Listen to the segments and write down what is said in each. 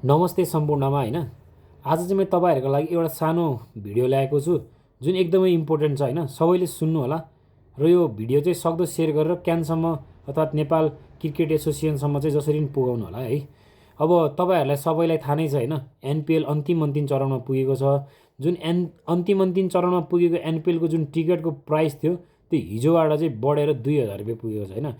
नमस्ते सम्पूर्णमा हैन। आज चाहिँ म तपाईहरुको लागि एउटा सानो भिडियो ल्याएको छु जुन एकदमै इम्पोर्टेन्ट छ हैन। सबैले सुन्नु होला र यो भिडियो चाहिँ सक्दो शेयर गरेर क्यानसम्म अर्थात् नेपाल क्रिकेट एसोसिएसनसम्म चाहिँ जसरी पनि पुगाउनु होला है। अब तपाईहरुलाई सबैलाई थाहा नै छ हैन, एनपिएल अन्तिम चरणमा पुगेको छ। जुन अन्तिम चरणमा पुगेको एनपिएलको जुन टिकटको प्राइस थियो त्यो हिजोबाट चाहिँ बढेर 2000 रुपैयाँ पुगेको छ हैन।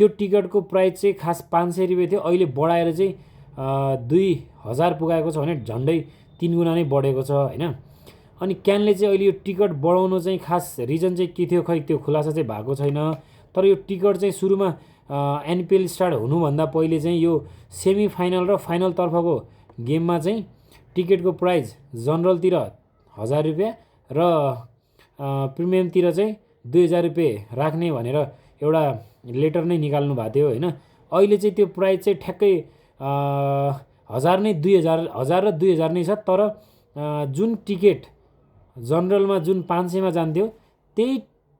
त्यो टिकटको प्राइस चाहिँ खास 500 रुपैयाँ थियो, अहिले बढाएर चाहिँ 2000 पुगाएको छ भने झन्डै 3 गुणा नै बढेको छ हैन। अनि क्यानले चाहिँ अहिले यो टिकट बढाउनु चाहिँ खास रिजन चाहिँ के थियो खै त्यो खुलासा चाहिँ भएको छैन। तर यो टिकट चाहिँ सुरुमा एनपिएल स्टार्ट हुनुभन्दा पहिले चाहिँ यो सेमी फाइनल र फाइनल तर्फको गेममा चाहिँ टिकटको प्राइस जनरलतिर 1000 रुपैयाँ र प्रिमियमतिर चाहिँ 2000 रुपैयाँ राख्ने भनेर एउटा लेटर नै निकाल्नु भएको थियो हैन। अहिले चाहिँ त्यो प्राइस चाहिँ ठ्याक्कै 1000 नै 1000 र 2000 नै छ। तर जुन टिकट जनरलमा जुन 500 मा जान्थ्यो त्यही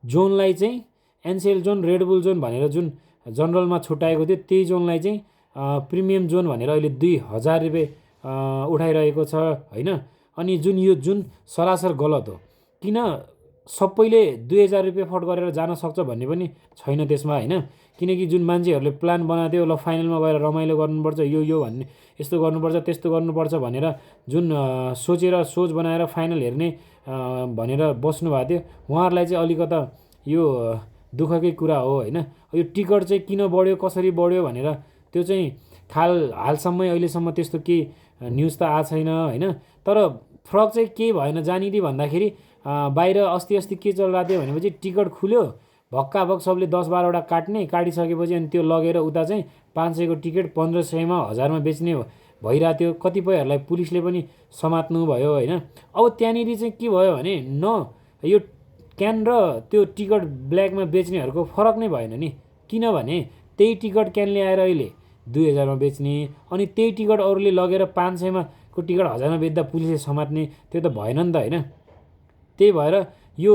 जोनलाई चाहिँ एनसिएल जोन, रेडबुल जोन भनेर जुन जनरलमा छुट्याएको थियो त्यही जोनलाई चाहिँ प्रिमियम जोन भनेर अहिले 2000 रुपैयाँ उठाइरहेको छ हैन। अनि जुन सरासर गलत हो। किन सबैले 2000 रुपैयाँ फट गरेर जान सक्छ भन्ने पनि छैन त्यसमा हैन। किनकि जुन मान्छेहरूले प्लान बनाएको थियो ल फाइनलमा गएर रमाइलो गर्नुपर्छ, यो भन्ने यस्तो गर्नुपर्छ त्यस्तो गर्नुपर्छ भनेर जुन सोचेर सोच बनाएर फाइनल हेर्ने भनेर बस्नु भएको थियो उहाँहरूलाई चाहिँ अलिकता यो दुःखकै कुरा हो हैन। यो टिकट चाहिँ किन बढ्यो कसरी बढ्यो भनेर त्यो चाहिँ हालसम्म अहिलेसम्म त्यस्तो केही न्युज त आएको छैन हैन। तर फरक चाहिँ के भएन जानिदी भन्दाखेरि बाहिर अस्ति के चलिरहेको थियो भनेपछि टिकट खुल्यो भक्काभक सबले 10-12 वटा काटिसकेपछि अनि त्यो लगेर उता चाहिँ 500 को टिकट 1500 मा 1000 मा बेच्ने भइरहेको थियो। कतिपयहरूलाई पुलिसले पनि समात्नु भयो हैन। अब त्यहाँनिर चाहिँ के भयो भने यो क्यान र त्यो टिकट ब्ल्याकमा बेच्नेहरूको फरक नै भएन नि। किनभने त्यही टिकट क्यानले आएर अहिले 2000 मा बेच्ने अनि त्यही टिकट अरूले लगेर 500 मा को टिकट 1000 मा बेच्दा पुलिसले समात्ने त्यो त भएन नि त हैन। त्यही भएर यो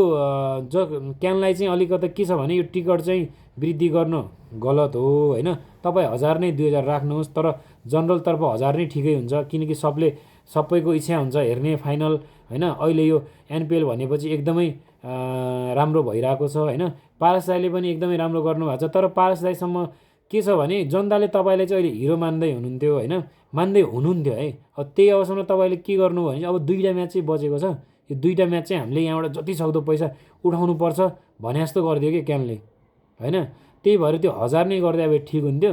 क्यानलाई चाहिँ अलिकता के छ भने यो टिकट चाहिँ वृद्धि गर्न गलत हो हैन। तपाईँ 1000 नै 2000 राख्नुहोस्, तर जनरलतर्फ 1000 नै ठिकै हुन्छ। किनकि सबैको इच्छा हुन्छ हेर्ने फाइनल हैन। अहिले यो एनपिएल भनेपछि एकदमै राम्रो भइरहेको छ हैन। पारस दाइले पनि एकदमै राम्रो गर्नुभएको छ। तर पारस दाइसम्म के छ भने जनताले तपाईँलाई चाहिँ अहिले हिरो मान्दै हुनुहुन्थ्यो हैन, मान्दै हुनुहुन्थ्यो है। अब त्यही अवसरमा तपाईँले के गर्नु भने अब 2टा म्याच चाहिँ बचेको छ, यो 2टा म्याच चाहिँ हामीले यहाँबाट जति सक्दो पैसा उठाउनु पर्छ भने जस्तो गरिदियो कि क्यानले हैन। त्यही भएर त्यो 1000 नै गर्दै अब ठिक हुन्थ्यो।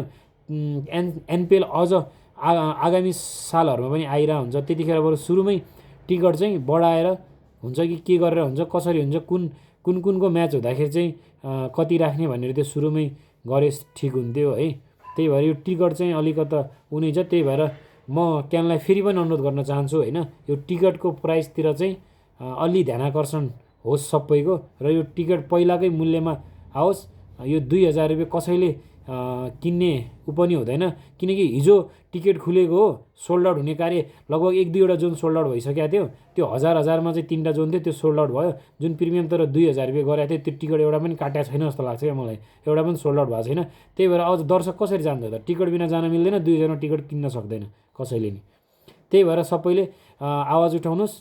एनपिएल अझ आगामी सालहरूमा पनि आइरहेको हुन्छ, त्यतिखेर बरु सुरुमै टिकट चाहिँ बढाएर हुन्छ कि के गरेर हुन्छ कसरी हुन्छ कुनको म्याच हुँदाखेरि चाहिँ कति राख्ने भनेर त्यो सुरुमै गरे ठिक हुन्थ्यो है। त्यही भएर यो टिकट चाहिँ अलिकता उनी छ। त्यही भएर म क्यानलाई फेरि पनि अनुरोध गर्न चाहन्छु हैन, यो टिकटको प्राइसतिर चाहिँ अलि ध्यानाकर्षण होस् सबैको र यो टिकट पहिलाकै मूल्यमा आओस्। यो 2000 रुपैयाँ कसैले किन्ने पनि हुँदैन। किनकि हिजो टिकट खुलेको हो, सोल्ड आउट हुने कार्य लगभग 1-2 वटा जोन सोल्ड आउट भइसकेको थियो। त्यो 1000 मा चाहिँ 3टा जोन थियो त्यो सोल्ड आउट भयो। जुन प्रिमियम तर 2000 रुपैयाँ गरेको थियो त्यो टिकट एउटा पनि काटेको छैन जस्तो लाग्छ क्या मलाई, एउटा पनि सोल्ड आउट भएको छैन। त्यही भएर अझ दर्शक कसरी जान्छ त, टिकट बिना जान मिल्दैन, 2000 मा टिकट किन्न सक्दैन कसैले नि। त्यही भएर सबैले आवाज उठाउनुहोस्,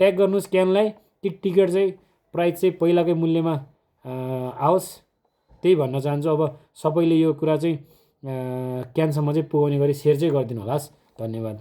ट्याग गर्नुहोस् क्यानलाई कि टिकट चाहिँ प्राइस चाहिँ पहिलाकै मूल्यमा आओस्। त्यही भन्न चाहन्छु। अब सबैले यो कुरा चाहिँ क्यानसम्म चाहिँ पुगाउने गरी सेयर चाहिँ गरिदिनु होला। धन्यवाद।